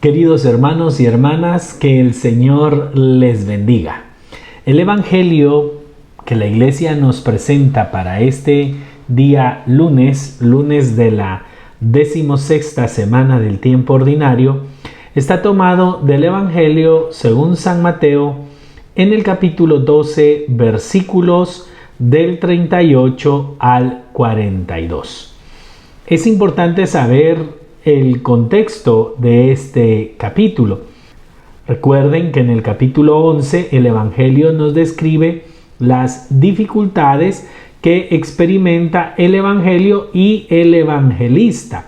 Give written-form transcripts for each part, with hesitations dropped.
Queridos hermanos y hermanas, que el Señor les bendiga. El Evangelio que la Iglesia nos presenta para este día lunes de la 16ª semana del tiempo ordinario, está tomado del Evangelio según San Mateo en el capítulo 12, versículos del 38 al 42. Es importante saber el contexto de este capítulo. Recuerden que en el capítulo 11 el Evangelio nos describe las dificultades que experimenta el Evangelio y el evangelista,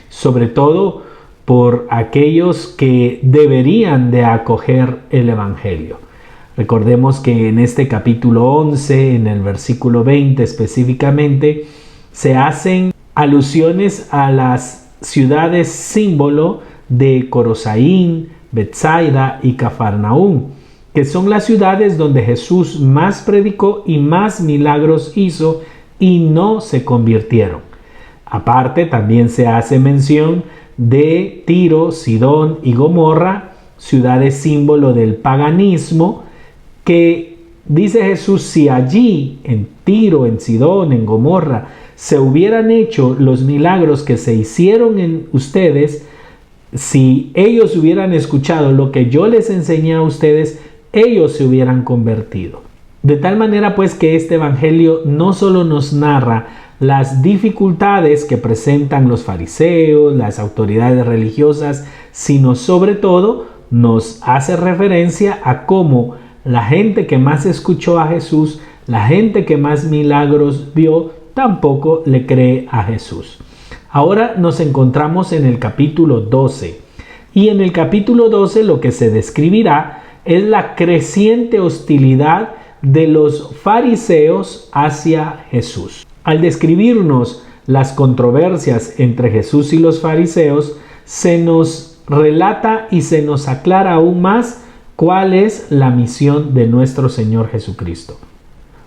sobre todo por aquellos que deberían de acoger el Evangelio. Recordemos que en este capítulo 11, en el versículo 20 específicamente, se hacen alusiones a las ciudades símbolo de Corosaín, Betsaida y Cafarnaúm, que son las ciudades donde Jesús más predicó y más milagros hizo y no se convirtieron. Aparte, también se hace mención de Tiro, Sidón y Gomorra, ciudades símbolo del paganismo, que dice Jesús, si allí en Tiro, en Sidón, en Gomorra, se hubieran hecho los milagros que se hicieron en ustedes, si ellos hubieran escuchado lo que yo les enseñé a ustedes, ellos se hubieran convertido. De tal manera pues que este evangelio no solo nos narra las dificultades que presentan los fariseos, las autoridades religiosas, sino sobre todo nos hace referencia a cómo la gente que más escuchó a Jesús, la gente que más milagros vio, tampoco le cree a Jesús. Ahora nos encontramos en el capítulo 12 y en el capítulo 12 lo que se describirá es la creciente hostilidad de los fariseos hacia Jesús. Al describirnos las controversias entre Jesús y los fariseos, se nos relata y se nos aclara aún más cuál es la misión de nuestro Señor Jesucristo.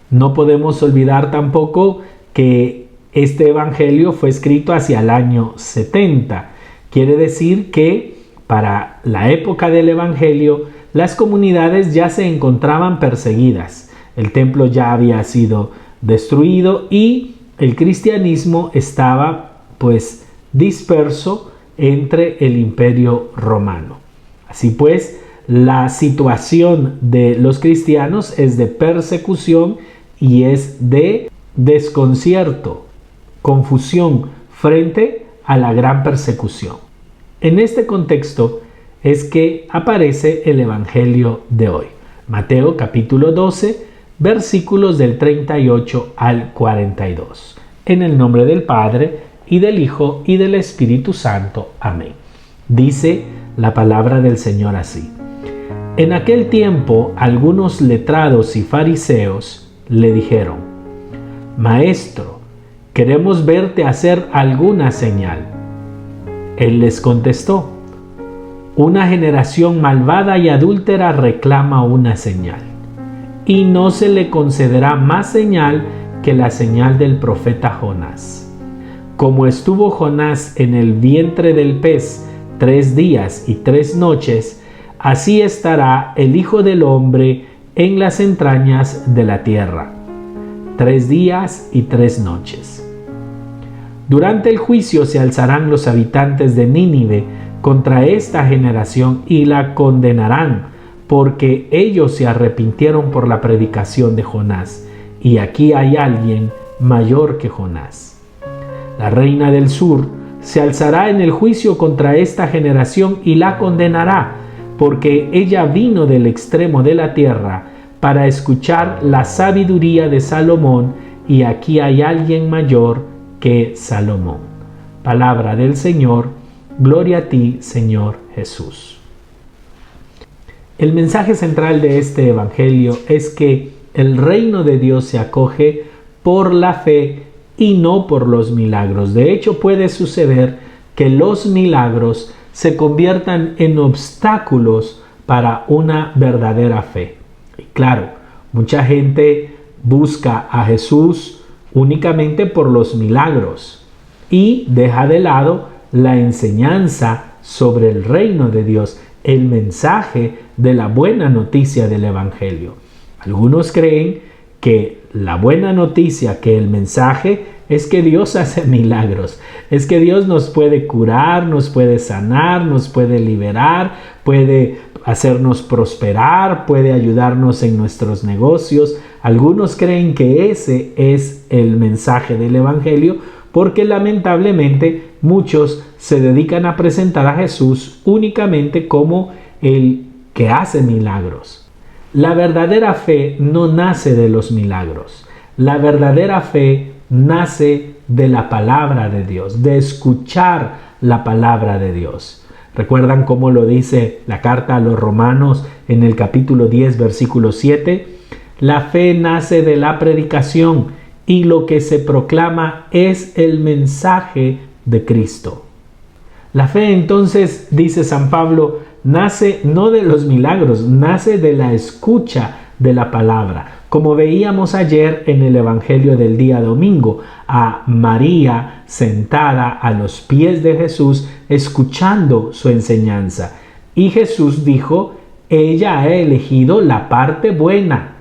No podemos olvidar tampoco que este evangelio fue escrito hacia el año 70. Quiere decir que para la época del evangelio las comunidades ya se encontraban perseguidas. El templo ya había sido destruido y el cristianismo estaba pues disperso entre el imperio romano. Así pues, la situación de los cristianos es de persecución y es de desconcierto, confusión frente a la gran persecución. En este contexto es que aparece el Evangelio de hoy. Mateo capítulo 12, versículos del 38 al 42. En el nombre del Padre, y del Hijo, y del Espíritu Santo. Amén. Dice la palabra del Señor así. En aquel tiempo, algunos letrados y fariseos le dijeron: Maestro, queremos verte hacer alguna señal. Él les contestó: Una generación malvada y adúltera reclama una señal, y no se le concederá más señal que la señal del profeta Jonás. Como estuvo Jonás en el vientre del pez 3 días y 3 noches, así estará el Hijo del Hombre en las entrañas de la tierra. 3 días y 3 noches. Durante el juicio se alzarán los habitantes de Nínive contra esta generación y la condenarán, porque ellos se arrepintieron por la predicación de Jonás, y aquí hay alguien mayor que Jonás. La reina del sur se alzará en el juicio contra esta generación y la condenará, porque ella vino del extremo de la tierra para escuchar la sabiduría de Salomón, y aquí hay alguien mayor que Salomón. Palabra del Señor, gloria a ti, Señor Jesús. El mensaje central de este evangelio es que el reino de Dios se acoge por la fe y no por los milagros. De hecho, puede suceder que los milagros se conviertan en obstáculos para una verdadera fe. Y claro, mucha gente busca a Jesús únicamente por los milagros y deja de lado la enseñanza sobre el reino de Dios, el mensaje de la buena noticia del Evangelio. Algunos creen que la buena noticia, que el mensaje es que Dios hace milagros, es que Dios nos puede curar, nos puede sanar, nos puede liberar, puede hacernos prosperar, puede ayudarnos en nuestros negocios. Algunos creen que ese es el mensaje del Evangelio, porque lamentablemente muchos se dedican a presentar a Jesús únicamente como el que hace milagros. La verdadera fe no nace de los milagros. La verdadera fe nace de la palabra de Dios, de escuchar la palabra de Dios. ¿Recuerdan cómo lo dice la carta a los Romanos en el capítulo 10, versículo 7? La fe nace de la predicación y lo que se proclama es el mensaje de Cristo. La fe, entonces, dice San Pablo, nace no de los milagros, nace de la escucha de la palabra. Como veíamos ayer en el Evangelio del día domingo, a María sentada a los pies de Jesús escuchando su enseñanza. Y Jesús dijo, ella ha elegido la parte buena,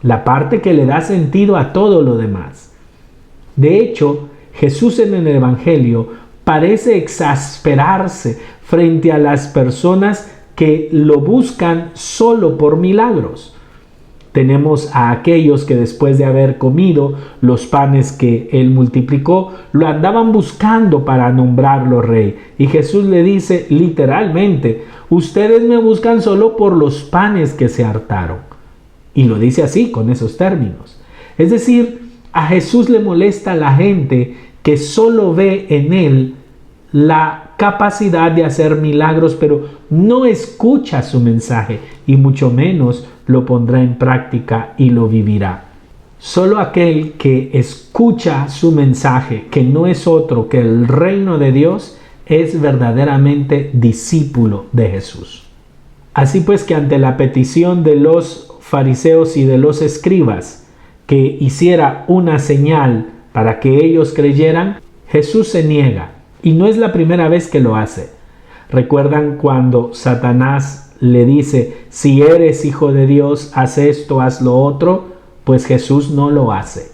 la parte que le da sentido a todo lo demás. De hecho, Jesús en el Evangelio parece exasperarse frente a las personas que lo buscan solo por milagros. Tenemos a aquellos que después de haber comido los panes que él multiplicó, lo andaban buscando para nombrarlo rey. Y Jesús le dice literalmente, ustedes me buscan solo por los panes que se hartaron. Y lo dice así, con esos términos. Es decir, a Jesús le molesta la gente que solo ve en él la capacidad de hacer milagros, pero no escucha su mensaje y mucho menos lo pondrá en práctica y lo vivirá. Solo aquel que escucha su mensaje, que no es otro que el reino de Dios, es verdaderamente discípulo de Jesús. Así pues que ante la petición de los fariseos y de los escribas que hiciera una señal para que ellos creyeran, Jesús se niega. Y no es la primera vez que lo hace. ¿Recuerdan cuando Satanás le dice, si eres hijo de Dios, haz esto, haz lo otro? Pues Jesús no lo hace.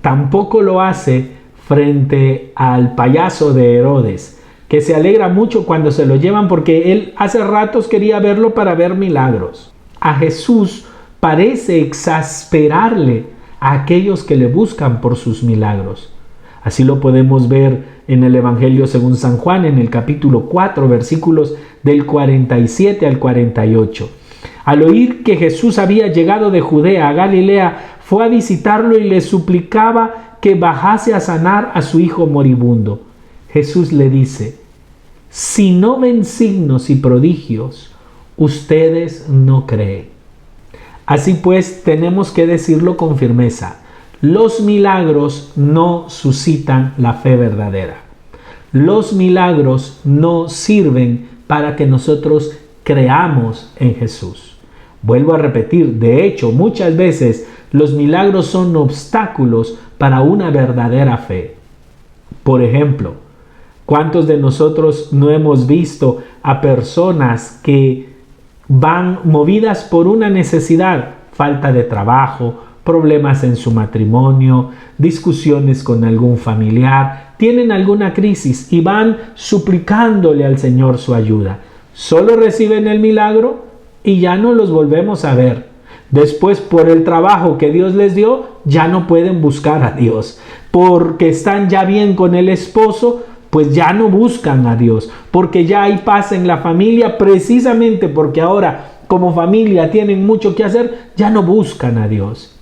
Tampoco lo hace frente al payaso de Herodes, que se alegra mucho cuando se lo llevan porque él hace ratos quería verlo para ver milagros. A Jesús parece exasperarle a aquellos que le buscan por sus milagros. Así lo podemos ver en el Evangelio según San Juan, en el capítulo 4, versículos del 47 al 48. Al oír que Jesús había llegado de Judea a Galilea, fue a visitarlo y le suplicaba que bajase a sanar a su hijo moribundo. Jesús le dice, si no ven signos y prodigios, ustedes no creen. Así pues, tenemos que decirlo con firmeza. Los milagros no suscitan la fe verdadera. Los milagros no sirven para que nosotros creamos en Jesús. Vuelvo a repetir, de hecho, muchas veces los milagros son obstáculos para una verdadera fe. Por ejemplo, ¿cuántos de nosotros no hemos visto a personas que van movidas por una necesidad, falta de trabajo, problemas en su matrimonio, discusiones con algún familiar, tienen alguna crisis y van suplicándole al Señor su ayuda? Solo reciben el milagro y ya no los volvemos a ver. Después, por el trabajo que Dios les dio, ya no pueden buscar a Dios. Porque están ya bien con el esposo, pues ya no buscan a Dios. Porque ya hay paz en la familia, precisamente porque ahora como familia tienen mucho que hacer, ya no buscan a Dios.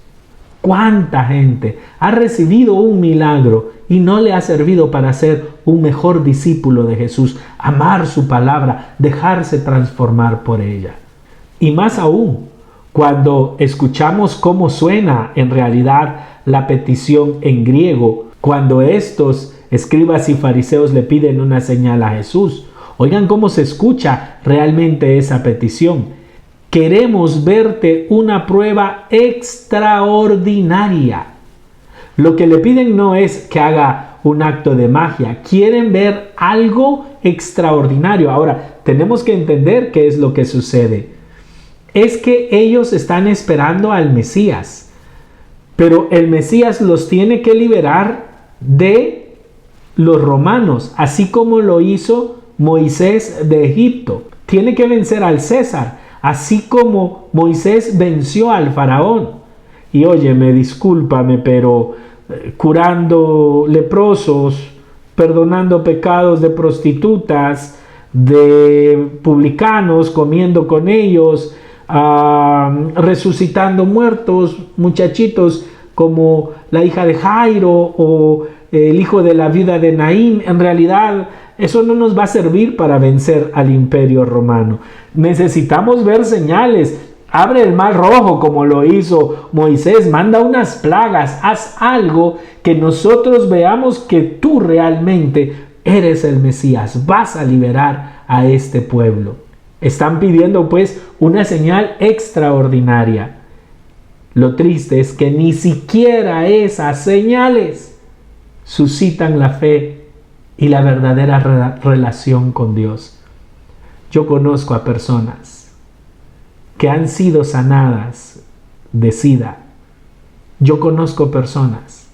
¿Cuánta gente ha recibido un milagro y no le ha servido para ser un mejor discípulo de Jesús, amar su palabra, dejarse transformar por ella? Y más aún, cuando escuchamos cómo suena en realidad la petición en griego, cuando estos escribas y fariseos le piden una señal a Jesús, oigan cómo se escucha realmente esa petición. Queremos verte una prueba extraordinaria. Lo que le piden no es que haga un acto de magia, quieren ver algo extraordinario. Ahora, tenemos que entender qué es lo que sucede. Es que ellos están esperando al Mesías, pero el Mesías los tiene que liberar de los romanos, así como lo hizo Moisés de Egipto. Tiene que vencer al César, así como Moisés venció al faraón. Y óyeme, discúlpame, pero curando leprosos, perdonando pecados de prostitutas, de publicanos, comiendo con ellos, resucitando muertos, muchachitos como la hija de Jairo o el hijo de la viuda de Naín. En realidad, eso no nos va a servir para vencer al imperio romano. Necesitamos ver señales. Abre el mar rojo como lo hizo Moisés, manda unas plagas, haz algo que nosotros veamos que tú realmente eres el Mesías, vas a liberar a este pueblo. Están pidiendo pues una señal extraordinaria. Lo triste es que ni siquiera esas señales suscitan la fe y la verdadera relación con Dios. Yo conozco a personas que han sido sanadas de SIDA. Yo conozco personas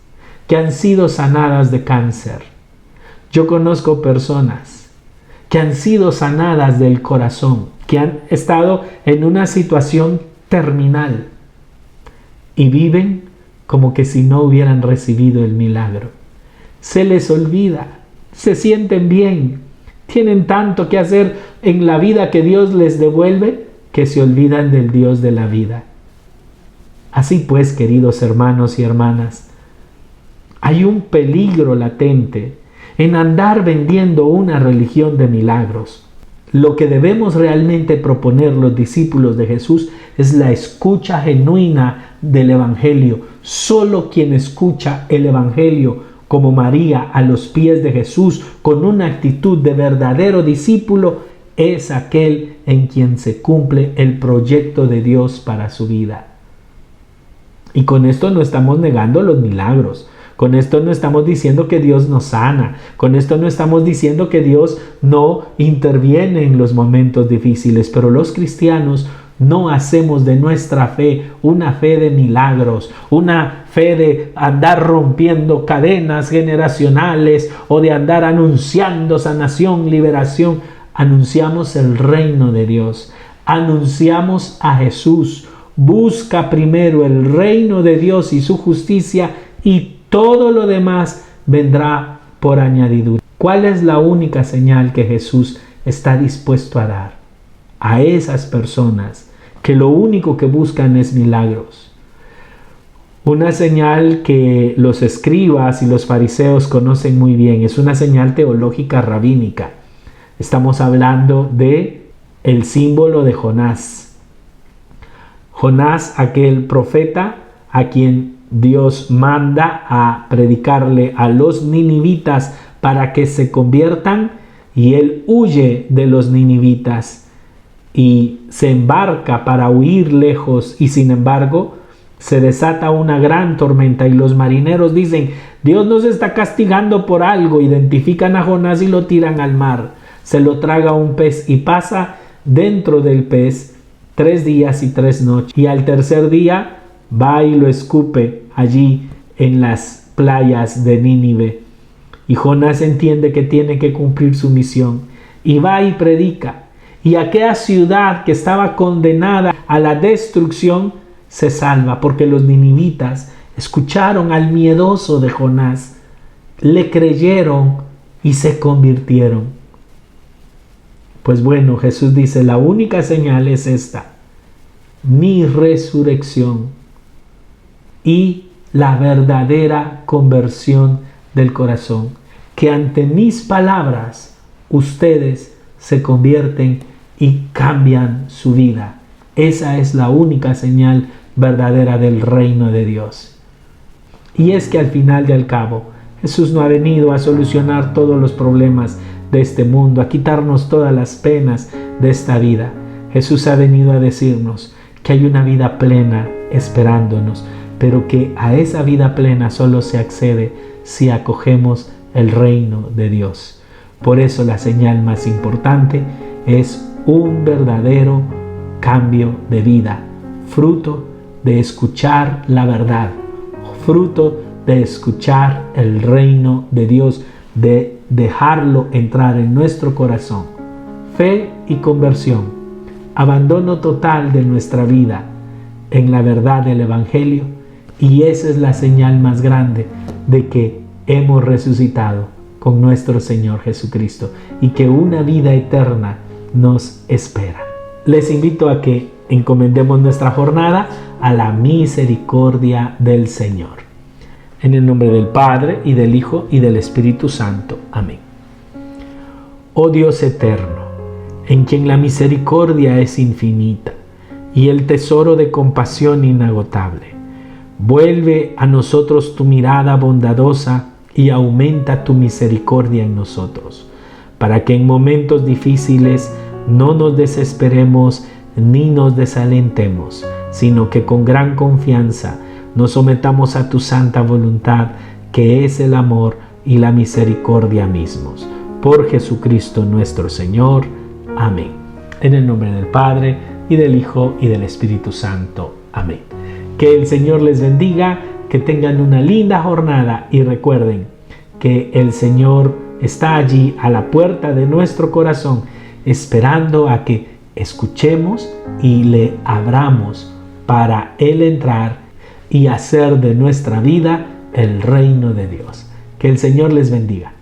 que han sido sanadas de cáncer. Yo conozco personas que han sido sanadas del corazón, que han estado en una situación terminal y viven como que si no hubieran recibido el milagro. Se les olvida, se sienten bien, tienen tanto que hacer en la vida que Dios les devuelve, que se olvidan del Dios de la vida. Así pues, queridos hermanos y hermanas, hay un peligro latente en andar vendiendo una religión de milagros. Lo que debemos realmente proponer los discípulos de Jesús es la escucha genuina del Evangelio. Solo quien escucha el Evangelio como María a los pies de Jesús con una actitud de verdadero discípulo es aquel en quien se cumple el proyecto de Dios para su vida. Y con esto no estamos negando los milagros. Con esto no estamos diciendo que Dios no sana. Con esto no estamos diciendo que Dios no interviene en los momentos difíciles. Pero los cristianos no hacemos de nuestra fe una fe de milagros, una fe de andar rompiendo cadenas generacionales o de andar anunciando sanación, liberación. Anunciamos el reino de Dios, anunciamos a Jesús. Busca primero el reino de Dios y su justicia y todo lo demás vendrá por añadidura. ¿Cuál es la única señal que Jesús está dispuesto a dar a esas personas que lo único que buscan es milagros? Una señal que los escribas y los fariseos conocen muy bien, es una señal teológica rabínica. Estamos hablando de el símbolo de Jonás. Jonás, aquel profeta a quien Dios manda a predicarle a los ninivitas para que se conviertan, y él huye de los ninivitas y se embarca para huir lejos, y sin embargo se desata una gran tormenta y los marineros dicen: Dios nos está castigando por algo. Identifican a Jonás y lo tiran al mar. Se lo traga un pez y pasa dentro del pez 3 días y 3 noches. Y al tercer día va y lo escupe allí en las playas de Nínive. Y Jonás entiende que tiene que cumplir su misión. Y va y predica. Y aquella ciudad que estaba condenada a la destrucción se salva, porque los ninivitas escucharon al miedoso de Jonás, le creyeron y se convirtieron. Pues bueno, Jesús dice, la única señal es esta: mi resurrección y la verdadera conversión del corazón, que ante mis palabras ustedes se convierten y cambian su vida. Esa es la única señal verdadera del reino de Dios. Y es que al final y al cabo, Jesús no ha venido a solucionar todos los problemas de este mundo, a quitarnos todas las penas de esta vida. Jesús ha venido a decirnos que hay una vida plena esperándonos, pero que a esa vida plena solo se accede si acogemos el reino de Dios. Por eso la señal más importante es un verdadero cambio de vida, fruto de escuchar la verdad, fruto de escuchar el reino de Dios, de dejarlo entrar en nuestro corazón. Fe y conversión, abandono total de nuestra vida en la verdad del Evangelio, y esa es la señal más grande de que hemos resucitado con nuestro Señor Jesucristo y que una vida eterna nos espera. Les invito a que encomendemos nuestra jornada a la misericordia del Señor. En el nombre del Padre, y del Hijo, y del Espíritu Santo. Amén. Oh Dios eterno, en quien la misericordia es infinita y el tesoro de compasión inagotable, vuelve a nosotros tu mirada bondadosa y aumenta tu misericordia en nosotros, para que en momentos difíciles no nos desesperemos ni nos desalentemos, sino que con gran confianza nos sometamos a tu santa voluntad, que es el amor y la misericordia mismos. Por Jesucristo nuestro Señor. Amén. En el nombre del Padre, y del Hijo, y del Espíritu Santo. Amén. Que el Señor les bendiga, que tengan una linda jornada y recuerden que el Señor está allí a la puerta de nuestro corazón, esperando a que escuchemos y le abramos para Él entrar y hacer de nuestra vida el reino de Dios. Que el Señor les bendiga.